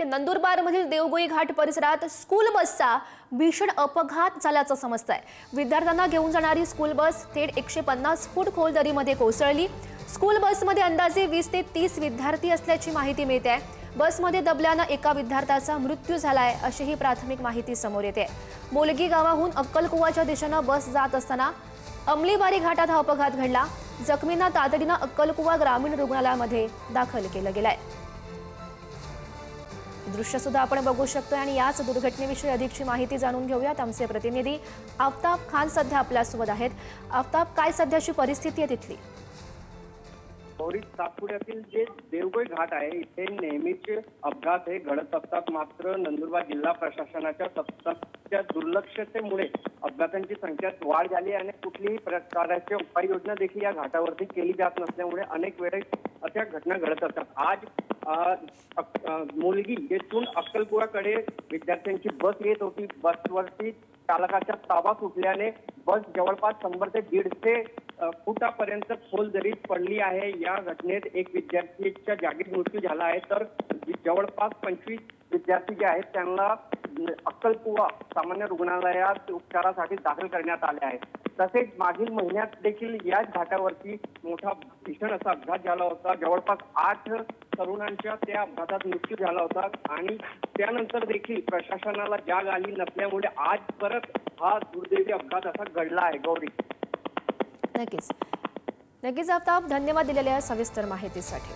नंदुरबारमधील देवगोई घाट परिसरात स्कूल बसचा भीषण अपघात झाल्याचं समजतंय। विद्यार्थ्यांना घेऊन जाणारी स्कूल बस थेट 150 फूट खोल दरीमध्ये कोसळली। स्कूल बसमध्ये अंदाजे 20 ते 30 विद्यार्थी असल्याची माहिती मिळते। बसमध्ये दबल्यानं एका विद्यार्थ्याचा मृत्यू झालाय अशी ही प्राथमिक माहिती समोर येते। मोलगी गावाहून अक्कलकुवाच्या दिशेनं बस जात असताना अंमलीबारी घाटात हा अपघात घडला। जखमींना तातडीनं अक्कलकुवा ग्रामीण रुग्णालयामध्ये दाखल केलं गेलंय। दृश्य सुद्धा आपण बघू शकतो आणि याच दुर्घटनेविषयी अधिकची माहिती जाणून घेऊयात। आमचे प्रतिनिधी आफ्ताब खान सध्या आपल्यासोबत आहेत। आफ्ताब, काय सध्याची परिस्थिती आहे तिथली? सातपुड्यातील जे देवगोई घाट आहे इथे नेहमीच अपघात हे घडत असतात, मात्र नंदुरबार जिल्हा प्रशासनाच्या सततच्या दुर्लक्षतेमुळे अपघातांची संख्यात वाढ झाली आणि कुठलीही प्रकारच्या उपाययोजना देखील या घाटावरती केली जात नसल्यामुळे अनेक वेळेस अशा घटना घडत असतात। आज मुलगी येथून अक्कलकुवाकडे विद्यार्थ्यांची बस येत होती। बसवरती चालकाचा ताबा सुटल्याने बस जवळपास 100 ते 150 फुटापर्यंत खोल दरीत पडली आहे। या घटनेत एक विद्यार्थीच्या जागीच मृत्यू झाला आहे, तर जवळपास 25 विद्यार्थी जे आहेत त्यांना अक्कलकुवा सामान्य रुग्णालयात उपचारासाठी दाखल करण्यात आले आहे। तसेच मागील महिन्यात देखील याच घाटावरती मोठा भीषण असा अपघात झाला होता। जवळपास 8 तरुणांच्या त्या अपघातात मृत्यू झाला होता आणि त्यानंतर देखील प्रशासनाला जाग आली नसल्यामुळे आज परत हा दुर्दैवी अपघात असा घडला आहे। गौरी, नक्कीच आफ्ताब, धन्यवाद दिलेल्या सविस्तर माहितीसाठी।